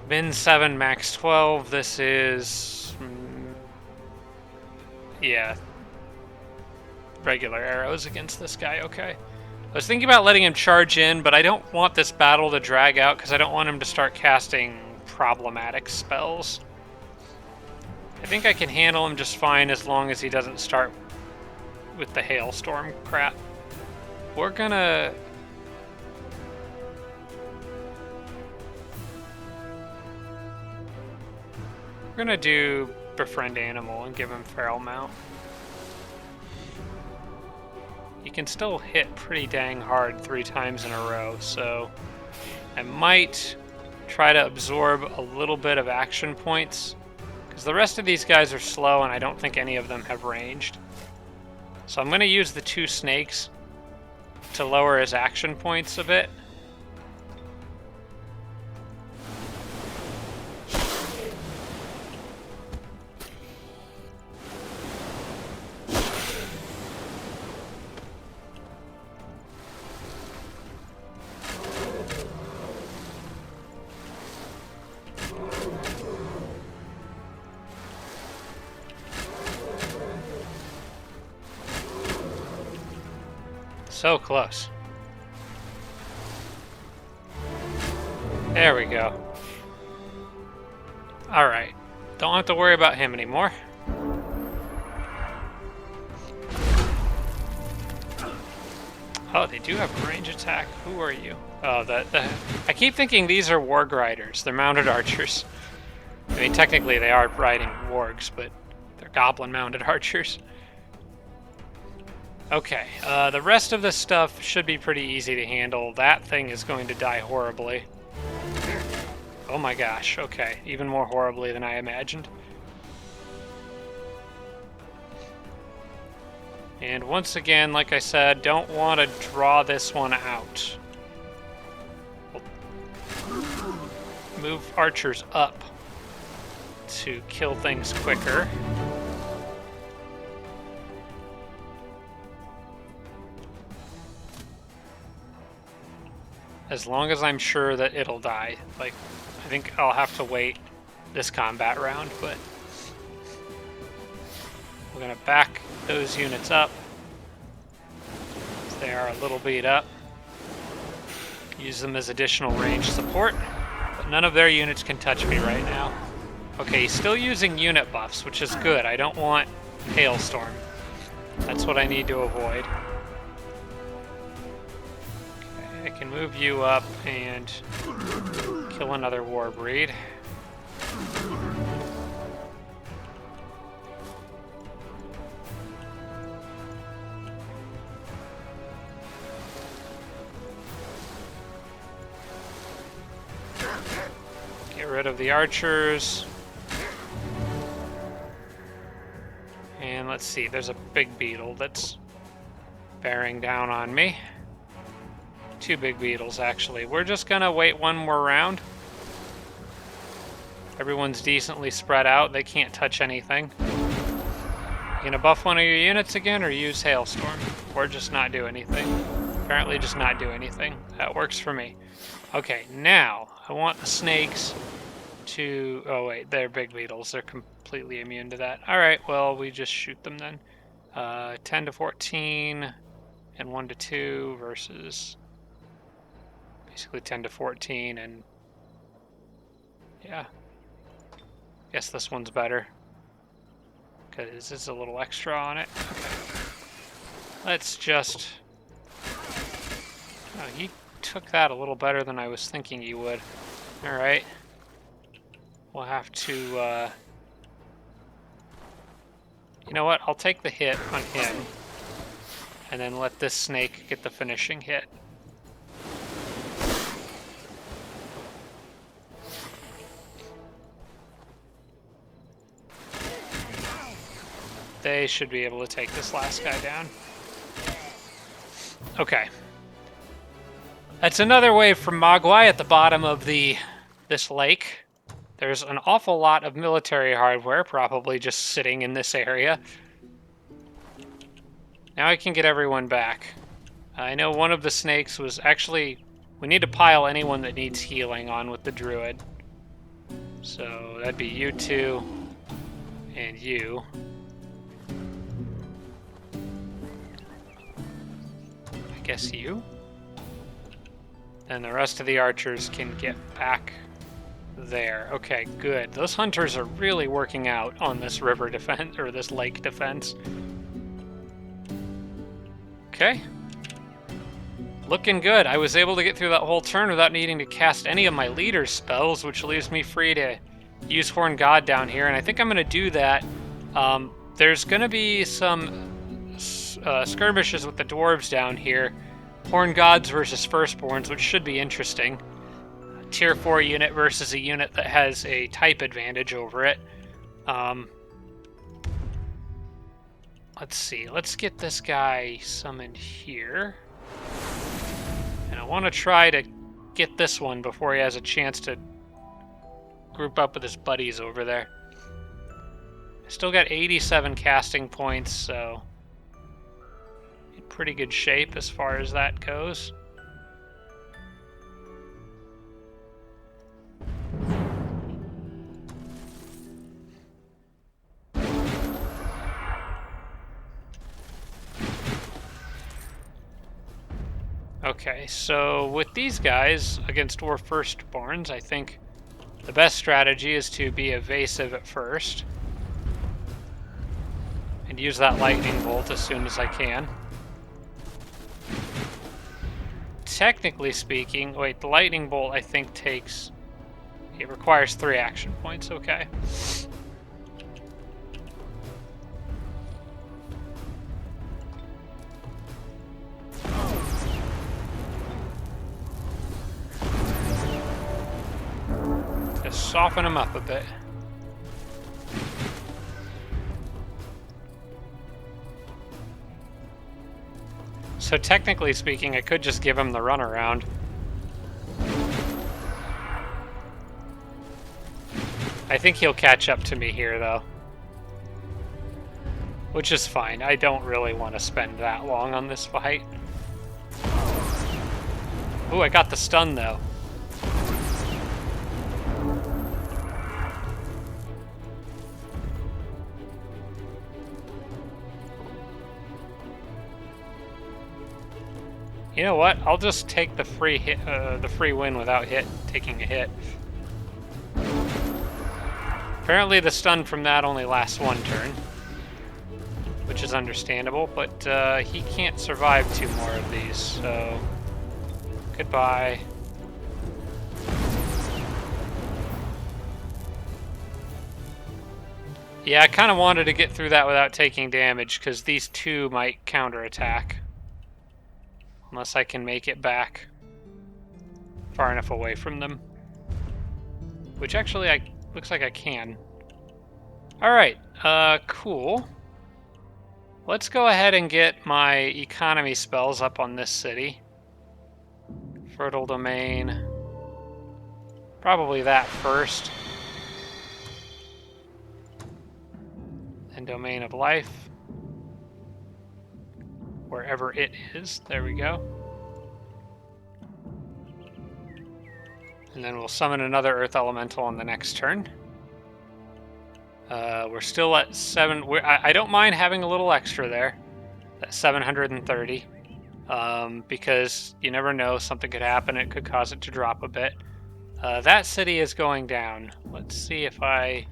min 7, max 12. This is... yeah. Regular arrows against this guy, okay. I was thinking about letting him charge in, but I don't want this battle to drag out because I don't want him to start casting problematic spells. I think I can handle him just fine as long as he doesn't start with the hailstorm crap. We're gonna... do befriend animal and give him feral mount. You can still hit pretty dang hard 3 times in a row, so I might try to absorb a little bit of action points, because the rest of these guys are slow and I don't think any of them have ranged. So I'm going to use the 2 snakes to lower his action points a bit. So close. There we go. Alright. Don't have to worry about him anymore. Oh, they do have range attack. Who are you? Oh, I keep thinking these are warg riders. They're mounted archers. I mean, technically they are riding wargs, but they're goblin mounted archers. Okay, the rest of this stuff should be pretty easy to handle. That thing is going to die horribly. Oh my gosh, okay. Even more horribly than I imagined. And once again, like I said, don't want to draw this one out. Move archers up to kill things quicker. As long as I'm sure that it'll die. Like, I think I'll have to wait this combat round, but we're gonna back those units up. They are a little beat up. Use them as additional range support, but none of their units can touch me right now. Okay, he's still using unit buffs, which is good. I don't want Hailstorm. That's what I need to avoid. I can move you up and kill another Warbreed. Get rid of the archers. And let's see, there's a big beetle that's bearing down on me. 2 big beetles, actually. We're just gonna wait one more round. Everyone's decently spread out. They can't touch anything. You gonna buff one of your units again, or use Hailstorm? Or just not do anything? Apparently just not do anything. That works for me. Okay, now, I want the snakes to... Oh wait, they're big beetles. They're completely immune to that. Alright, well, we just shoot them then. 10 to 14, and 1 to 2 versus... basically 10 to 14, and... yeah. Guess this one's better. Because it's a little extra on it. Okay. Let's just... oh, he took that a little better than I was thinking he would. Alright. We'll have to... you know what? I'll take the hit on him. And then let this snake get the finishing hit. They should be able to take this last guy down. Okay. That's another wave from Mogwai at the bottom of this lake. There's an awful lot of military hardware probably just sitting in this area. Now I can get everyone back. I know one of the snakes was actually... we need to pile anyone that needs healing on with the druid. So that'd be you two and you. I guess you. And the rest of the archers can get back there. Okay, good. Those hunters are really working out on this river defense, or this lake defense. Okay. Looking good. I was able to get through that whole turn without needing to cast any of my leader's spells, which leaves me free to use Horn God down here, and I think I'm going to do that. There's going to be some skirmishes with the dwarves down here. Horn Gods versus Firstborns, which should be interesting. Tier 4 unit versus a unit that has a type advantage over it. Let's see. Let's get this guy summoned here. And I want to try to get this one before he has a chance to group up with his buddies over there. I still got 87 casting points, so in pretty good shape as far as that goes. Okay, so with these guys against Dwarf Firstborns, I think the best strategy is to be evasive at first and use that lightning bolt as soon as I can. Technically speaking, wait, the lightning bolt I think takes... it requires 3 action points, okay. Just soften them up a bit. So technically speaking, I could just give him the runaround. I think he'll catch up to me here, though. Which is fine. I don't really want to spend that long on this fight. Ooh, I got the stun, though. You know what? I'll just take the free hit, the free win without taking a hit. Apparently, the stun from that only lasts 1 turn, which is understandable. But he can't survive 2 more of these, so goodbye. Yeah, I kind of wanted to get through that without taking damage because these 2 might counterattack. Unless I can make it back far enough away from them. Which actually, looks like I can. Alright, cool. Let's go ahead and get my economy spells up on this city. Fertile Domain. Probably that first. And Domain of Life. Wherever it is. There we go. And then we'll summon another Earth Elemental on the next turn. We're still at 7. I don't mind having a little extra there. At 730. Because you never know, something could happen. It could cause it to drop a bit. That city is going down. Let's see if I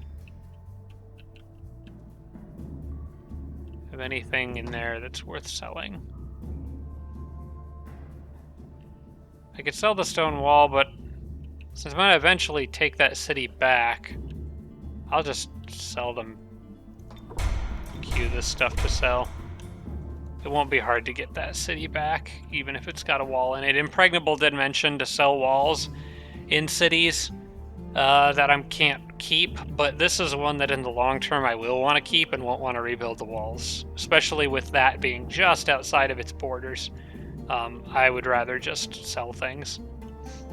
have anything in there that's worth selling. I could sell the stone wall, but since I'm going to eventually take that city back, I'll just sell them. Queue this stuff to sell. It won't be hard to get that city back, even if it's got a wall in it. Impregnable did mention to sell walls in cities that I can't keep, but this is one that in the long term I will want to keep and won't want to rebuild the walls, especially with that being just outside of its borders. I would rather just sell things.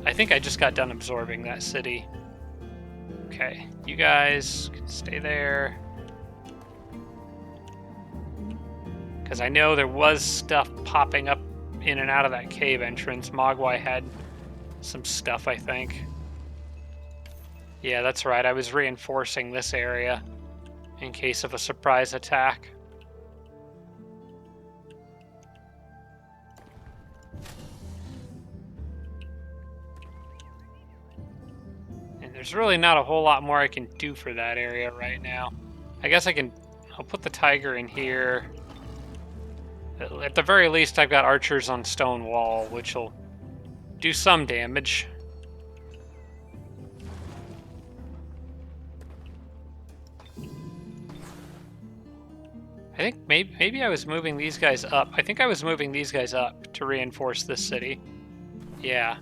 I think I just got done absorbing that city. Okay, you guys can stay there. Because I know there was stuff popping up in and out of that cave entrance. Mogwai had some stuff, I think. Yeah, that's right. I was reinforcing this area in case of a surprise attack. And there's really not a whole lot more I can do for that area right now. I guess I'll put the tiger in here. At the very least, I've got archers on stone wall, which will do some damage. I think maybe I was moving these guys up. I think I was moving these guys up to reinforce this city. Yeah.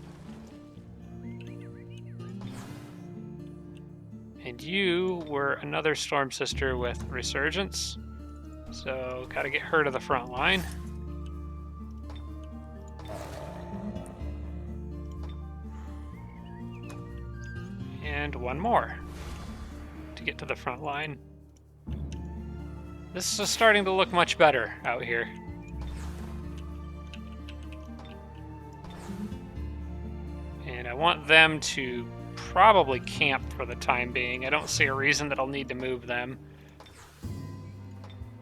And you were another Storm Sister with Resurgence. So, gotta get her to the front line. And one more to get to the front line. This is starting to look much better out here. And I want them to probably camp for the time being. I don't see a reason that I'll need to move them.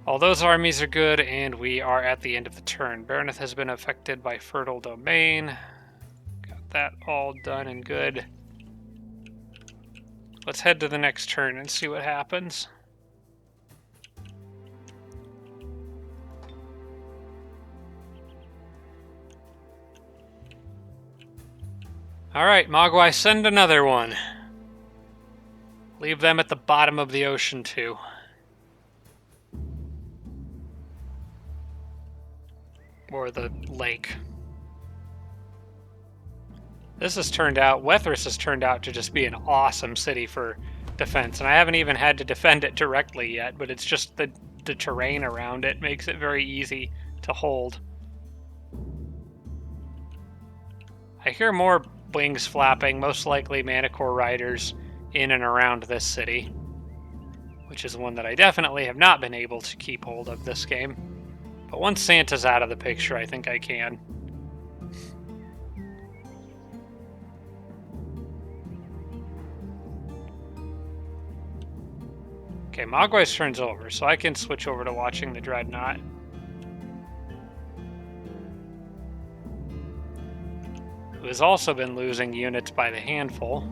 All those armies are good, and we are at the end of the turn. Baroneth has been affected by Fertile Domain. Got that all done and good. Let's head to the next turn and see what happens. Alright, Mogwai, send another one. Leave them at the bottom of the ocean, too. Or the lake. This has turned out, Wethris has turned out to just be an awesome city for defense, and I haven't even had to defend it directly yet, but it's just the terrain around it makes it very easy to hold. I hear more wings flapping, most likely Manticore riders in and around this city, which is one that I definitely have not been able to keep hold of this game. But once Santa's out of the picture, I think I can. Okay, Mogwai's turn's over, so I can switch over to watching the Dreadnought. Who has also been losing units by the handful.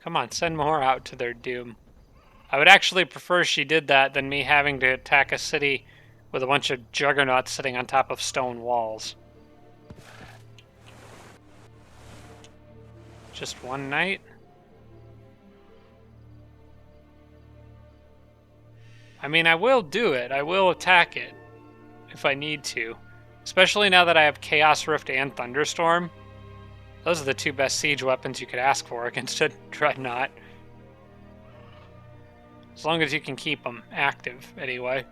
Come on, send more out to their doom. I would actually prefer she did that than me having to attack a city with a bunch of juggernauts sitting on top of stone walls. Just one night? I mean, I will do it. I will attack it if I need to. Especially now that I have Chaos Rift and Thunderstorm. Those are the two best siege weapons you could ask for against a Dreadnought. As long as you can keep them active, anyway.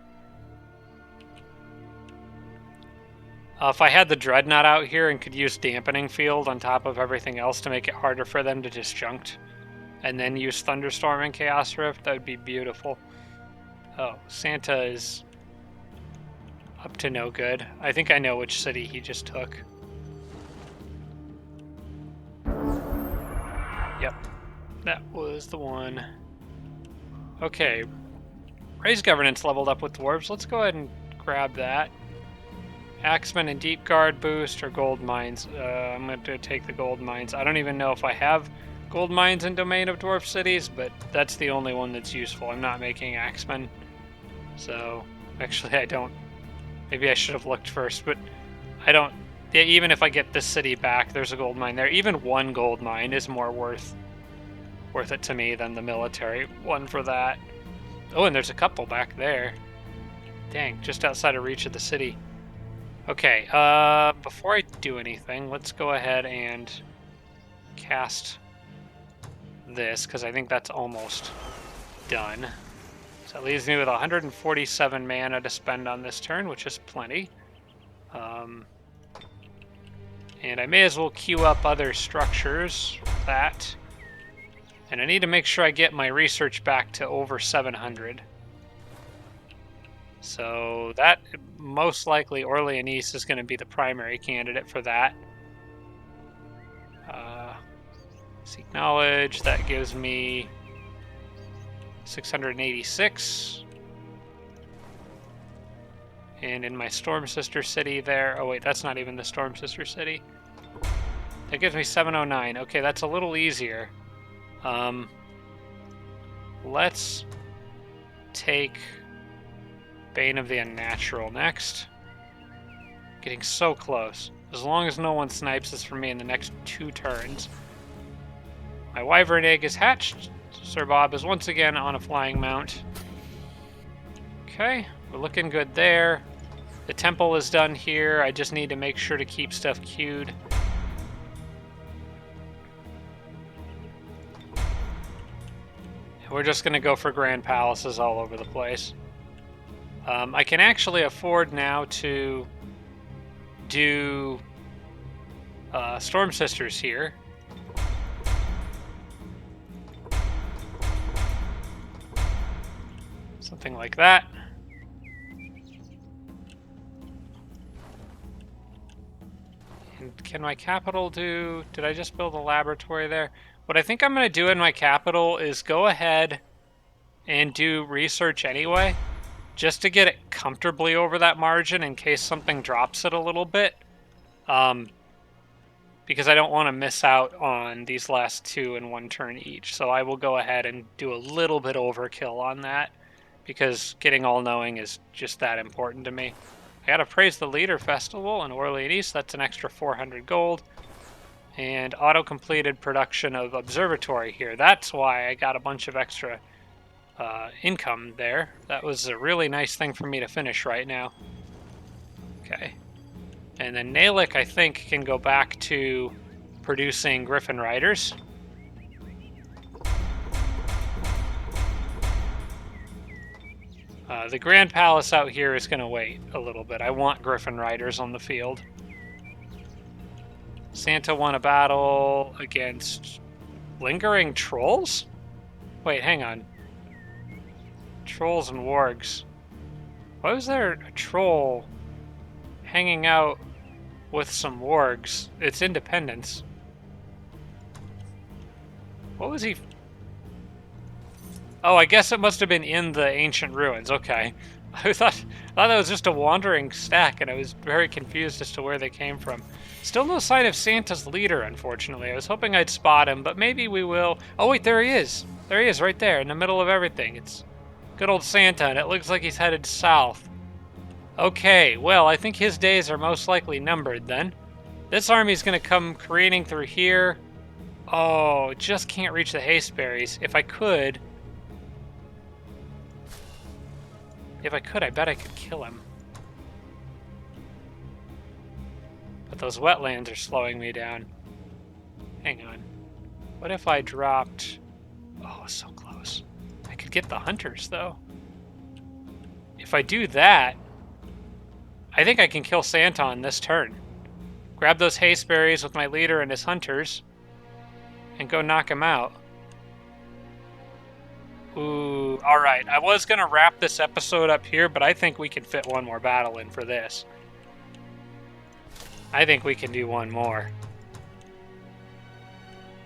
If I had the Dreadnought out here and could use Dampening Field on top of everything else to make it harder for them to disjunct, and then use Thunderstorm and Chaos Rift, that would be beautiful. Oh, Santa is up to no good. I think I know which city he just took. Yep, that was the one. Okay, Raise Governance leveled up with Dwarves. Let's go ahead and grab that. Axemen and Deep Guard boost or Gold Mines. I'm going to take the Gold Mines. I don't even know if I have Gold Mines in Domain of Dwarf Cities, but that's the only one that's useful. I'm not making Axemen. So, actually I don't. Maybe I should have looked first, but I don't. Yeah, even if I get this city back, there's a gold mine there. Even one gold mine is more worth it to me than the military one for that. Oh, and there's a couple back there. Dang, just outside of reach of the city. Okay, before I do anything, let's go ahead and cast this, because I think that's almost done. So that leaves me with 147 mana to spend on this turn, which is plenty. And I may as well queue up other structures for that. And I need to make sure I get my research back to over 700. So that, most likely, Orleanise is going to be the primary candidate for that. Seek Knowledge, that gives me 686. And in my Storm Sister City there, oh wait, that's not even the Storm Sister City. That gives me 709. Okay, that's a little easier. Let's take Bane of the Unnatural next. Getting so close. As long as no one snipes this for me in the next 2 turns. My Wyvern Egg is hatched. Sir Bob is once again on a flying mount. Okay, we're looking good there. The temple is done here. I just need to make sure to keep stuff queued. We're just going to go for Grand Palaces all over the place. I can actually afford now to do Storm Sisters here. Something like that. And can my capital do... Did I just build a laboratory there? What I think I'm going to do in my capital is go ahead and do research anyway, just to get it comfortably over that margin in case something drops it a little bit. Because I don't want to miss out on these last 2 in 1 turn each. So I will go ahead and do a little bit overkill on that, because getting all-knowing is just that important to me. I gotta praise the Leader Festival in Orleanise. That's an extra 400 gold. And auto-completed production of Observatory here. That's why I got a bunch of extra income there. That was a really nice thing for me to finish right now. Okay. And then Nalic, I think, can go back to producing Griffin Riders. The Grand Palace out here is going to wait a little bit. I want Griffin Riders on the field. Santa won a battle against Lingering Trolls? Wait, hang on. Trolls and Wargs. Why was there a troll hanging out with some Wargs? It's Independence. What was he... Oh, I guess it must have been in the ancient ruins. Okay. I thought that was just a wandering stack, and I was very confused as to where they came from. Still no sign of Santa's leader, unfortunately. I was hoping I'd spot him, but maybe we will. Oh, wait, there he is. There he is, right there, in the middle of everything. It's good old Santa, and it looks like he's headed south. Okay, well, I think his days are most likely numbered, then. This army's going to come careening through here. Oh, just can't reach the Hasteberries. If I could, I bet I could kill him. But those wetlands are slowing me down. Hang on. What if I dropped... Oh, so close. I could get the hunters, though. If I do that, I think I can kill Santa on this turn. Grab those haste berries with my leader and his hunters, and go knock him out. Ooh, alright. I was going to wrap this episode up here, but I think we can fit one more battle in for this. I think we can do one more.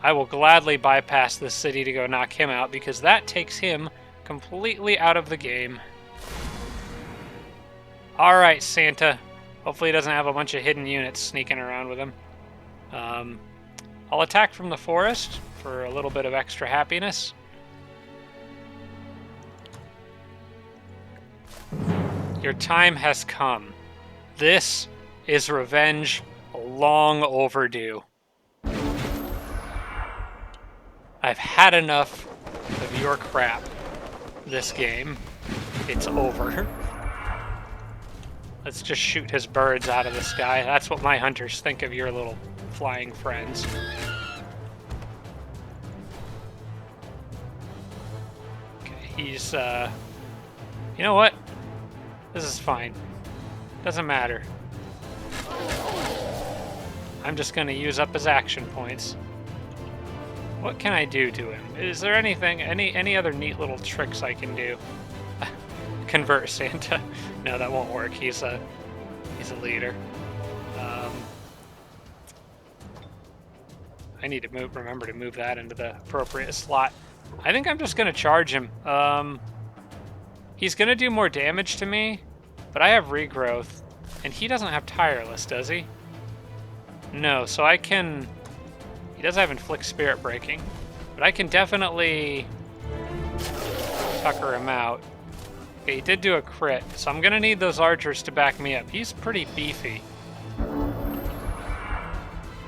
I will gladly bypass this city to go knock him out, because that takes him completely out of the game. Alright, Santa. Hopefully he doesn't have a bunch of hidden units sneaking around with him. I'll attack from the forest for a little bit of extra happiness. Your time has come. This is revenge long overdue. I've had enough of your crap this game. It's over. Let's just shoot his birds out of the sky. That's what my hunters think of your little flying friends. Okay, he's, you know what? This is fine. Doesn't matter. I'm just gonna use up his action points. What can I do to him? Is there anything, any other neat little tricks I can do? Convert Santa. No, that won't work. He's a leader. I need to remember to move that into the appropriate slot. I think I'm just gonna charge him. He's gonna do more damage to me, but I have regrowth, and he doesn't have tireless, does he? No, so I can. He does have inflict spirit breaking, but I can definitely tucker him out. Okay, he did do a crit, so I'm gonna need those archers to back me up. He's pretty beefy.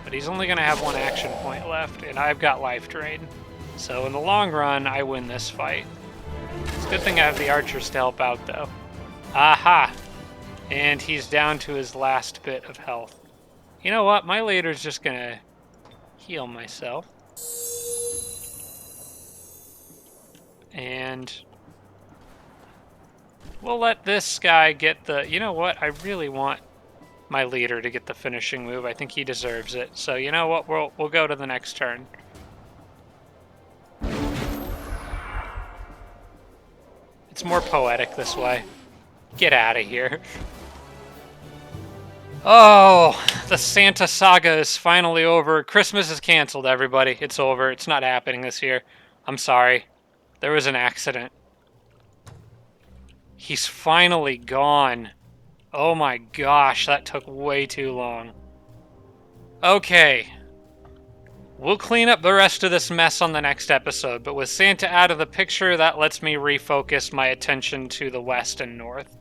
But he's only gonna have one action point left, and I've got life drain. So in the long run, I win this fight. It's a good thing I have the archers to help out, though. Aha! And he's down to his last bit of health. You know what? My leader's just gonna heal myself. And we'll let this guy get the... You know what? I really want my leader to get the finishing move. I think he deserves it. So you know what? We'll go to the next turn. It's more poetic this way. Get out of here. Oh, the Santa saga is finally over. Christmas is canceled, everybody. It's over. It's not happening this year. I'm sorry. There was an accident. He's finally gone. Oh my gosh, that took way too long. Okay. We'll clean up the rest of this mess on the next episode, but with Santa out of the picture, that lets me refocus my attention to the west and north,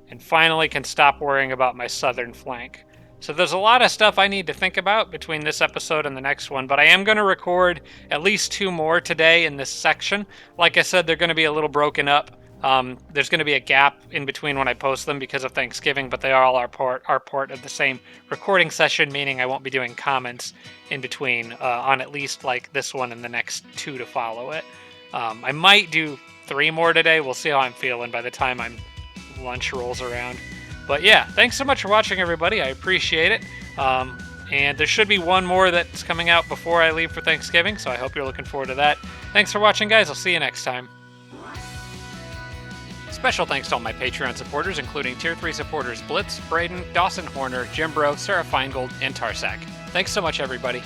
and finally can stop worrying about my southern flank. So there's a lot of stuff I need to think about between this episode and the next one, but I am going to record at least 2 more today in this section. Like I said, they're going to be a little broken up. There's going to be a gap in between when I post them because of Thanksgiving, but they are all are part of the same recording session, meaning I won't be doing comments in between on at least like this one and the next 2 to follow it. I might do 3 more today. We'll see how I'm feeling by the time lunch rolls around. But yeah, thanks so much for watching, everybody. I appreciate it. And there should be 1 more that's coming out before I leave for Thanksgiving, so I hope you're looking forward to that. Thanks for watching, guys. I'll see you next time. Special thanks to all my Patreon supporters, including Tier 3 supporters Blitz, Braden, Dawson Horner, Jimbro, Sarah Feingold, and Tarsak. Thanks so much, everybody.